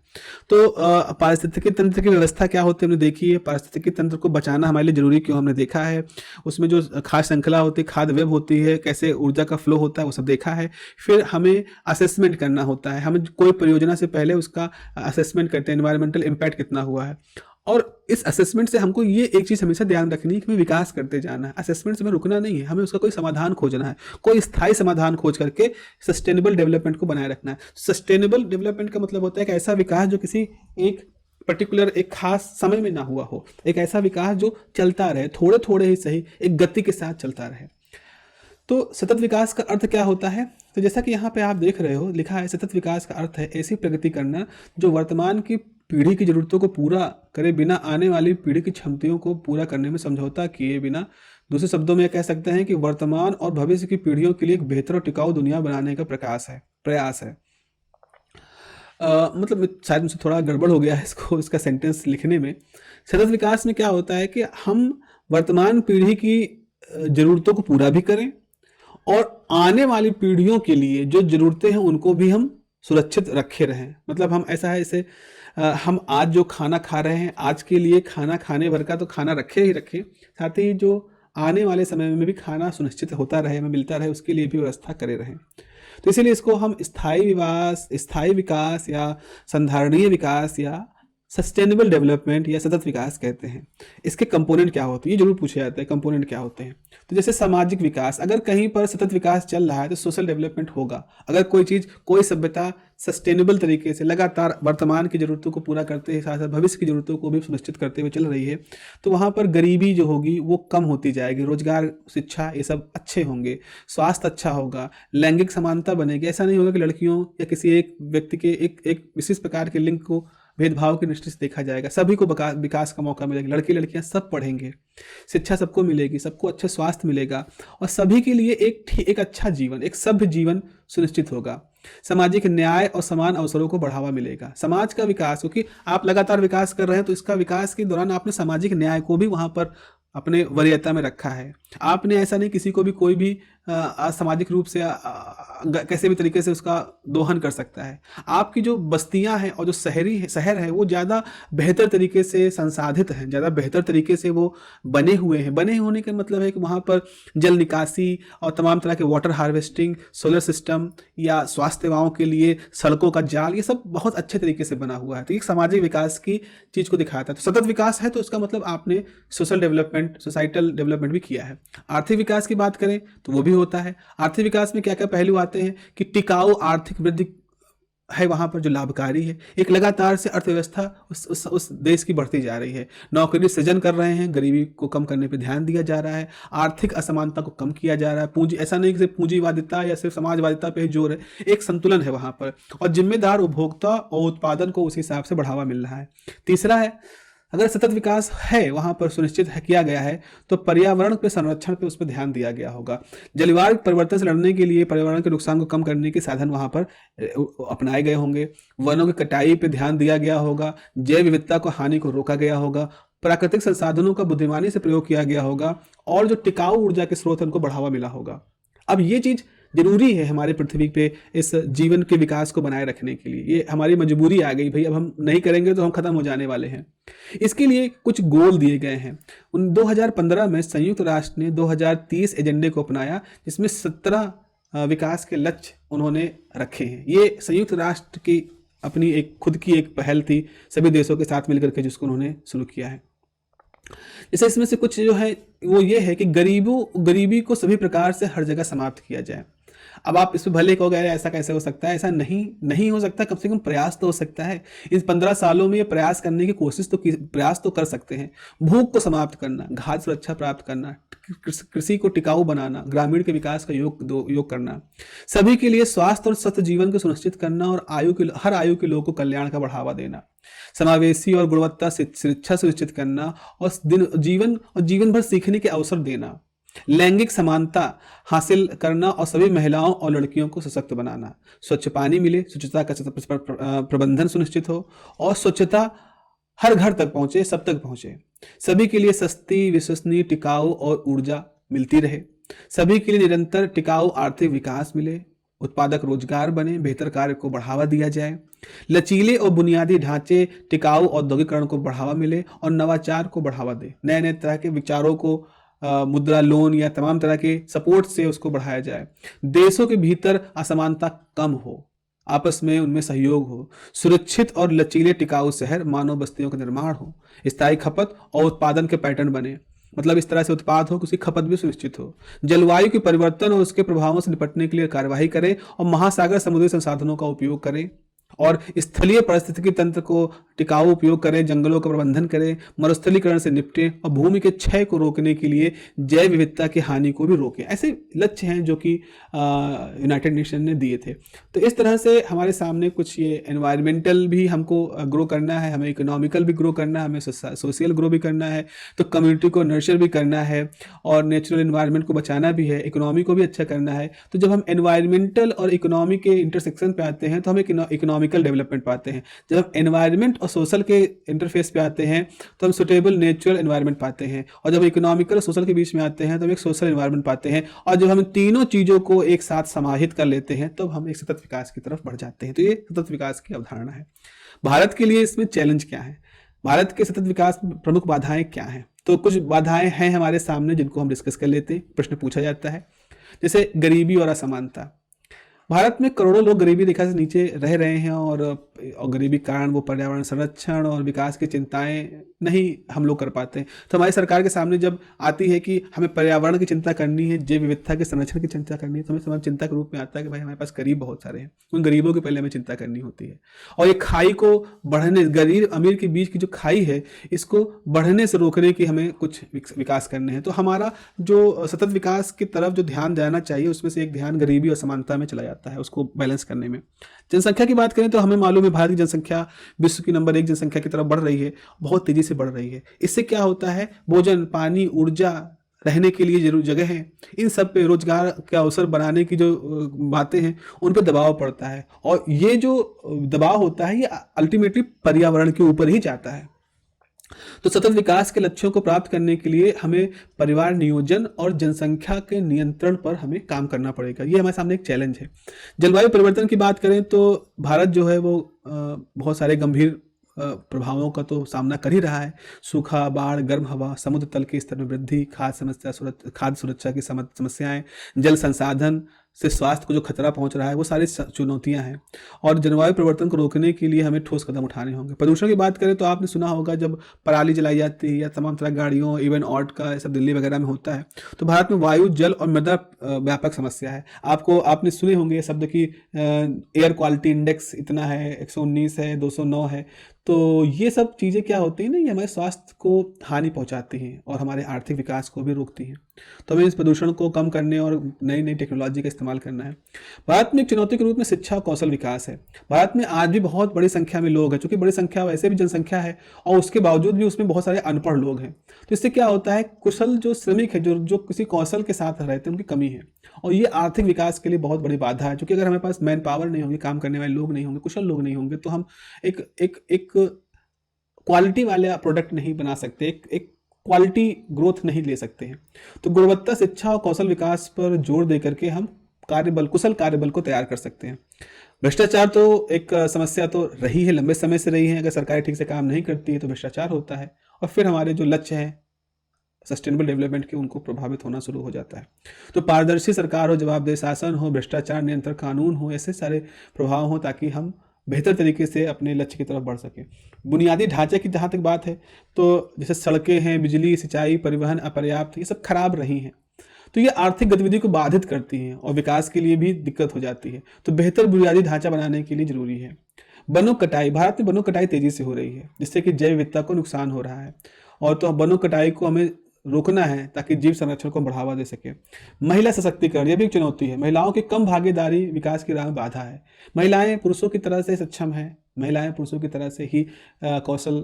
तो पारिस्थितिकी तंत्र की व्यवस्था क्या होती है हमने देखी है, पारिस्थितिकी तंत्र को बचाना हमारे लिए जरूरी क्यों हमने देखा है, उसमें जो खाद्य श्रृंखला होती है, खाद्य वेब होती है, कैसे ऊर्जा का फ्लो होता है, वो सब देखा है। फिर हमें असेसमेंट करना होता है, हमें कोई परियोजना से पहले उसका असेसमेंट करते हैं, एनवायरमेंटल इम्पैक्ट कितना हुआ है। और इस असेसमेंट से हमको ये एक चीज़ हमेशा ध्यान रखनी है कि हमें विकास करते जाना है, असेसमेंट से हमें रुकना नहीं है, हमें उसका कोई समाधान खोजना है, कोई स्थायी समाधान खोज करके सस्टेनेबल डेवलपमेंट को बनाए रखना है। सस्टेनेबल डेवलपमेंट का मतलब होता है कि ऐसा विकास जो किसी एक पर्टिकुलर, एक खास समय में ना हुआ हो, एक ऐसा विकास जो चलता रहे, थोड़े थोड़े ही सही, एक गति के साथ चलता रहे। तो सतत विकास का अर्थ क्या होता है, तो जैसा कि यहाँ पे आप देख रहे हो लिखा है, सतत विकास का अर्थ है ऐसी प्रगति करना जो वर्तमान की पीढ़ी की जरूरतों को पूरा करे बिना आने वाली पीढ़ी की क्षमताओं को पूरा करने में समझौता किए बिना। दूसरे शब्दों में कह सकते हैं कि वर्तमान और भविष्य की पीढ़ियों के लिए एक बेहतर और टिकाऊ दुनिया बनाने का प्रयास है। मतलब शायद मुझसे थोड़ा गड़बड़ हो गया है इसको, इसका सेंटेंस लिखने में। सतत विकास में क्या होता है कि हम वर्तमान पीढ़ी की ज़रूरतों को पूरा भी करें और आने वाली पीढ़ियों के लिए जो ज़रूरतें हैं उनको भी हम सुरक्षित रखे रहें। मतलब हम ऐसा है जैसे हम आज जो खाना खा रहे हैं, आज के लिए खाना खाने भर का तो खाना रखे ही रखें, साथ ही जो आने वाले समय में भी खाना सुनिश्चित होता रहे, हमें मिलता रहे, उसके लिए भी व्यवस्था करे रहें। तो इसीलिए इसको हम स्थायी विकास या संधारणीय विकास या सस्टेनेबल डेवलपमेंट या सतत विकास कहते हैं। इसके कंपोनेंट क्या होते हैं, ये जरूर पूछे जाते हैं, कंपोनेंट क्या होते हैं। तो जैसे सामाजिक विकास, अगर कहीं पर सतत विकास चल रहा है तो सोशल डेवलपमेंट होगा। अगर कोई चीज़, कोई सभ्यता सस्टेनेबल तरीके से लगातार वर्तमान की ज़रूरतों को पूरा करते हैं, साथ साथ भविष्य की ज़रूरतों को भी सुनिश्चित करते हुए चल रही है, तो वहाँ पर गरीबी जो होगी वो कम होती जाएगी, रोजगार, शिक्षा, ये सब अच्छे होंगे, स्वास्थ्य अच्छा होगा, लैंगिक समानता बनेगी। ऐसा नहीं होगा कि लड़कियों या किसी एक व्यक्ति के एक विशेष प्रकार के लिंग को भेदभाव की दृष्टि से देखा जाएगा। सभी को विकास का मौका मिलेगा, लड़के लड़कियां सब पढ़ेंगे, शिक्षा सबको मिलेगी, सबको अच्छा स्वास्थ्य मिलेगा और सभी के लिए एक अच्छा जीवन, एक सभ्य जीवन सुनिश्चित होगा। सामाजिक न्याय और समान अवसरों को बढ़ावा मिलेगा। समाज का विकास, क्योंकि आप लगातार विकास कर रहे हैं तो इसका विकास के दौरान आपने सामाजिक न्याय को भी वहां पर अपने वरीयता में रखा है। आपने ऐसा नहीं किसी को भी कोई भी असामाजिक रूप से कैसे भी तरीके से उसका दोहन कर सकता है। आपकी जो बस्तियां हैं और जो शहर है वो ज़्यादा बेहतर तरीके से संसाधित हैं, ज़्यादा बेहतर तरीके से वो बने हुए हैं। बने होने का मतलब है कि वहाँ पर जल निकासी और तमाम तरह के वाटर हार्वेस्टिंग, सोलर सिस्टम या स्वास्थ्य सेवाओं के लिए सड़कों का जाल, ये सब बहुत अच्छे तरीके से बना हुआ है। तो एक सामाजिक विकास की चीज़ को दिखाता है। तो सतत विकास है तो इसका मतलब आपने सोशल डेवलपमेंट, सोसाइटल डेवलपमेंट भी किया है। आर्थिक विकास की बात करें तो वो भी होता है। आर्थिक विकास में क्या क्या पहलू आते हैं कि टिकाऊ आर्थिक वृद्धि है वहाँ पर जो लाभकारी है। एक लगातार से अर्थव्यवस्था उस देश की बढ़ती जा रही है। नौकरी सृजन कर रहे हैं, गरीबी को कम करने पर ध्यान दिया जा रहा है, आर्थिक असमानता को कम किया जा रहा है। पूंजी, ऐसा नहीं कि सिर्फ पूंजीवादिता या सिर्फ समाजवादिता पे जोर है, एक संतुलन है वहाँ पर और जिम्मेदार उपभोक्ता और उत्पादन को उस हिसाब से बढ़ावा मिल रहा है। तीसरा है, अगर सतत विकास है वहाँ पर सुनिश्चित किया गया है तो पर्यावरण पे संरक्षण पे उस पर ध्यान दिया गया होगा। जलवायु परिवर्तन से लड़ने के लिए पर्यावरण के नुकसान को कम करने के साधन वहाँ पर अपनाए गए होंगे। वनों की कटाई पे ध्यान दिया गया होगा, जैव विविधता को हानि को रोका गया होगा, प्राकृतिक संसाधनों का बुद्धिमानी से प्रयोग किया गया होगा और जो टिकाऊ ऊर्जा के स्रोत उनको बढ़ावा मिला होगा। अब ये चीज़ जरूरी है हमारे पृथ्वी पे इस जीवन के विकास को बनाए रखने के लिए। ये हमारी मजबूरी आ गई भाई, अब हम नहीं करेंगे तो हम खत्म हो जाने वाले हैं। इसके लिए कुछ गोल दिए गए हैं। 2015 में संयुक्त राष्ट्र ने 2030 एजेंडे को अपनाया, जिसमें 17 विकास के लक्ष्य उन्होंने रखे हैं। ये संयुक्त राष्ट्र की अपनी एक खुद की एक पहल थी, सभी देशों के साथ मिलकर के जिसको उन्होंने शुरू किया है। जैसे इसमें से कुछ जो है वो ये है कि गरीबी को सभी प्रकार से हर जगह समाप्त किया जाए। अब आप इसमें भले कहोगे ऐसा कैसे हो सकता है, ऐसा नहीं हो सकता, कम से कम प्रयास तो हो सकता है। इस 15 सालों में ये प्रयास करने की प्रयास तो कर सकते हैं। भूख को समाप्त करना, खाद्य सुरक्षा प्राप्त करना, कृषि को टिकाऊ बनाना, ग्रामीण के विकास का योग करना, सभी के लिए स्वास्थ्य और स्वस्थ जीवन को सुनिश्चित करना और हर आयु के लोगों को कल्याण का बढ़ावा देना, समावेशी और गुणवत्ता शिक्षा सुनिश्चित करना और जीवन भर सीखने के अवसर देना, लैंगिक समानता हासिल करना और सभी महिलाओं और लड़कियों को सशक्त बनाना, स्वच्छ पानी मिले, स्वच्छता का प्रबंधन सुनिश्चित हो और स्वच्छता हर घर तक पहुंचे, सब तक पहुंचे, सभी के लिए सस्ती, विश्वसनीय, टिकाऊ और ऊर्जा मिलती रहे, सभी के लिए निरंतर टिकाऊ आर्थिक विकास मिले, उत्पादक रोजगार बने, बेहतर कार्य को बढ़ावा दिया जाए, लचीले और बुनियादी ढांचे टिकाऊ औद्योगिकरण को बढ़ावा मिले और नवाचार को बढ़ावा दे, नए नए तरह के विचारों को मुद्रा लोन या तमाम तरह के सपोर्ट से उसको बढ़ाया जाए, देशों के भीतर असमानता कम हो, आपस में उनमें सहयोग हो, सुरक्षित और लचीले टिकाऊ शहर मानव बस्तियों का निर्माण हो, स्थायी खपत और उत्पादन के पैटर्न बने, मतलब इस तरह से उत्पाद हो कि उसकी खपत भी सुनिश्चित हो, जलवायु के परिवर्तन और उसके प्रभावों से निपटने के लिए कार्यवाही करें और महासागर समुद्री संसाधनों का उपयोग करें और स्थलीय पारिस्थितिकी तंत्र को टिकाऊ उपयोग करें, जंगलों का प्रबंधन करें, मरुस्थलीकरण से निपटें और भूमि के क्षय को रोकने के लिए जैव विविधता की हानि को भी रोकें। ऐसे लक्ष्य हैं जो कि यूनाइटेड नेशन ने दिए थे। तो इस तरह से हमारे सामने कुछ ये एनवायरमेंटल भी हमको ग्रो करना है, हमें इकोनॉमिकल भी ग्रो करना है, हमें सोशल ग्रो भी करना है, तो कम्युनिटी को नर्चर भी करना है और नेचुरल एनवायरनमेंट को बचाना भी है, इकोनॉमी को भी अच्छा करना है। तो जब हम एनवायरमेंटल और इकोनॉमी के इंटरसेक्शन पे आते हैं तो हमें इकोनॉमिकल इकोनॉमिकल डेवलपमेंट पाते हैं। जब हम एनवायरनमेंट और सोशल के इंटरफेस पे आते हैं तो हम सुटेबल नेचुरल एनवायरनमेंट पाते हैं, और जब इकोनॉमिकल और सोशल के बीच में आते हैं तो हम एक सोशल एनवायरनमेंट पाते हैं, और जब हम तीनों चीज़ों को एक साथ समाहित कर लेते हैं तब हम एक सतत विकास की तरफ बढ़ जाते हैं। तो ये सतत विकास की अवधारणा है। भारत के लिए इसमें चैलेंज क्या है, भारत के सतत विकास में प्रमुख बाधाएं क्या हैं? तो कुछ बाधाएं हैं हमारे सामने जिनको हम डिस्कस कर लेते हैं। प्रश्न पूछा जाता है जैसे गरीबी और असमानता। भारत में करोड़ों लोग गरीबी रेखा से नीचे रह रहे हैं, और गरीबी के कारण वो पर्यावरण संरक्षण और विकास की चिंताएं नहीं हम लोग कर पाते हैं। तो हमारी सरकार के सामने जब आती है कि हमें पर्यावरण की चिंता करनी है, जैव विविधता के संरक्षण की चिंता करनी है, तो हमें चिंता के रूप में आता है कि भाई हमारे पास गरीब बहुत सारे हैं, उन गरीबों की पहले हमें चिंता करनी होती है। और ये खाई को बढ़ने, गरीब अमीर के बीच की जो खाई है इसको बढ़ने से रोकने की हमें कुछ विकास करने हैं। तो हमारा जो सतत विकास की तरफ जो ध्यान जाना चाहिए उसमें से एक ध्यान गरीबी और समानता में चला जाता है, उसको बैलेंस करने में। जनसंख्या की बात करें तो हमें मालूम है भारत की जनसंख्या विश्व की नंबर 1 जनसंख्या की तरफ बढ़ रही है, बहुत तेजी से बढ़ रही है। इससे क्या होता है, भोजन, पानी, ऊर्जा, रहने के लिए जरूर जगह है, इन सब पे रोजगार के अवसर बनाने की जो बातें हैं उन पे दबाव पड़ता है, और ये जो दबाव होता है ये अल्टीमेटली पर्यावरण के ऊपर ही जाता है। तो सतत विकास के लक्ष्यों को प्राप्त करने के लिए हमें परिवार नियोजन और जनसंख्या के नियंत्रण पर हमें काम करना पड़ेगा। ये हमारे सामने एक चैलेंज है। जलवायु परिवर्तन की बात करें तो भारत जो है वो बहुत सारे गंभीर प्रभावों का तो सामना कर ही रहा है। सूखा, बाढ़, गर्म हवा, समुद्र तल के स्तर में वृद्धि, खाद्य सुरक्षा की समस्याएं, जल संसाधन से स्वास्थ्य को जो खतरा पहुंच रहा है, वो सारी चुनौतियां हैं, और जलवायु परिवर्तन को रोकने के लिए हमें ठोस कदम उठाने होंगे। प्रदूषण की बात करें तो आपने सुना होगा जब पराली जलाई जाती है या तमाम तरह गाड़ियों, इवन ऑट का सब दिल्ली वगैरह में होता है, तो भारत में वायु, जल और मृदा व्यापक समस्या है। आपने सुने होंगे ये शब्द कि एयर क्वालिटी इंडेक्स इतना है, 119 है, 209 है। तो ये सब चीज़ें क्या होती हैं ना, ये हमारे स्वास्थ्य को हानि पहुंचाती हैं और हमारे आर्थिक विकास को भी रोकती हैं। तो हमें इस प्रदूषण को कम करने और नई नई टेक्नोलॉजी का इस्तेमाल करना है। भारत में एक चुनौती के रूप में शिक्षा और कौशल विकास है। भारत में आज भी बहुत बड़ी संख्या में लोग हैं, चूंकि बड़ी संख्या वैसे भी जनसंख्या है और उसके बावजूद भी उसमें बहुत सारे अनपढ़ लोग हैं। तो इससे क्या होता है, कुशल जो श्रमिक है, जो किसी कौशल के साथ रहते हैं, उनकी कमी है, और ये आर्थिक विकास के लिए बहुत बड़ी बाधा है। क्योंकि अगर हमारे पास मैन पावर नहीं होगी, काम करने वाले लोग नहीं होंगे, कुशल लोग नहीं होंगे, तो हम एक क्वालिटी वाला प्रोडक्ट नहीं बना सकते, एक क्वालिटी ग्रोथ नहीं ले सकते हैं। तो गुणवत्ता शिक्षा और कौशल विकास पर जोर दे करके हम कुशल कार्यबल को तैयार कर सकते हैं। भ्रष्टाचार तो एक समस्या तो रही है, लंबे समय से रही है। अगर सरकार ठीक से काम नहीं करती है तो भ्रष्टाचार होता है, और फिर हमारे जो लक्ष्य हैं सस्टेनेबल डेवलपमेंट के, उनको प्रभावित होना शुरू हो जाता है। तो पारदर्शी सरकार हो, जवाबदेह शासन हो, भ्रष्टाचार नियंत्रण कानून हो, ऐसे सारे प्रभाव हो ताकि हम बेहतर तरीके से अपने लक्ष्य की तरफ बढ़ सकें। बुनियादी ढांचे की जहाँ तक बात है तो जैसे सड़कें हैं, बिजली, सिंचाई, परिवहन अपर्याप्त, ये सब खराब रही हैं, तो ये आर्थिक गतिविधि को बाधित करती हैं और विकास के लिए भी दिक्कत हो जाती है। तो बेहतर बुनियादी ढांचा बनाने के लिए जरूरी है। वनों कटाई, भारत में वनों कटाई तेजी से हो रही है जिससे कि जैव विविधता को नुकसान हो रहा है, और तो वनों कटाई को हमें रोकना है ताकि जीव संरक्षण को बढ़ावा दे सके। महिला सशक्तिकरण, यह भी एक चुनौती है। महिलाओं की कम भागीदारी विकास की राह में बाधा है। महिलाएं पुरुषों की तरह से सक्षम हैं, महिलाएं पुरुषों की तरह से ही कौशल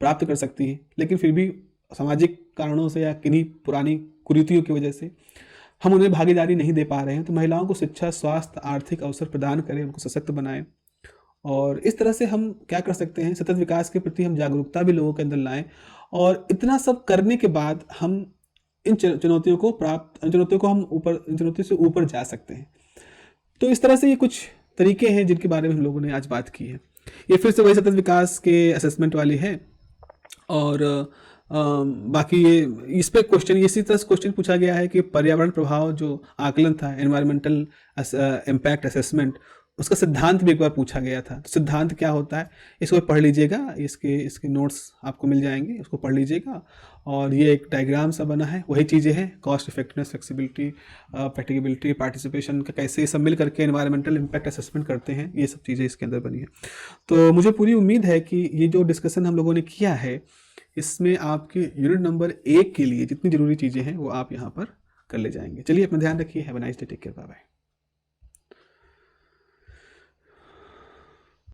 प्राप्त कर सकती हैं, लेकिन फिर भी सामाजिक कारणों से या किन्हीं पुरानी कुरीतियों की वजह से हम उन्हें भागीदारी नहीं दे पा रहे हैं। तो महिलाओं को शिक्षा, स्वास्थ्य, आर्थिक अवसर प्रदान करें, उनको सशक्त बनाएं, और इस तरह से हम क्या कर सकते हैं, सतत विकास के प्रति हम जागरूकता भी लोगों के अंदर लाएं। और इतना सब करने के बाद हम इन चुनौतियों से ऊपर जा सकते हैं। तो इस तरह से ये कुछ तरीके हैं जिनके बारे में हम लोगों ने आज बात की है। ये फिर से वही सतत विकास के असेसमेंट वाली है, और बाकी ये इस पे क्वेश्चन इसी तरह से क्वेश्चन पूछा गया है कि पर्यावरण प्रभाव जो आकलन था, एनवायरमेंटल इम्पैक्ट असेसमेंट, उसका सिद्धांत भी एक बार पूछा गया था। तो सिद्धांत क्या होता है, इसको पढ़ लीजिएगा, इसके नोट्स आपको मिल जाएंगे, उसको पढ़ लीजिएगा। और ये एक डायग्राम सा बना है, वही चीज़ें हैं, कॉस्ट इफेक्टिवनेस, फ्लेक्सिबिलिटी, प्रैक्टिकेबिलिटी, पार्टिसिपेशन का कैसे सब मिल करके एनवायरमेंटल इम्पैक्ट असेसमेंट करते हैं, ये सब चीज़ें इसके अंदर बनी है। तो मुझे पूरी उम्मीद है कि ये जो डिस्कशन हम लोगों ने किया है, इसमें आपके यूनिट नंबर 1 के लिए जितनी ज़रूरी चीज़ें हैं वो आप यहाँ पर कर ले जाएंगे। चलिए अपना ध्यान रखिए। Have a nice day, take care, bye bye.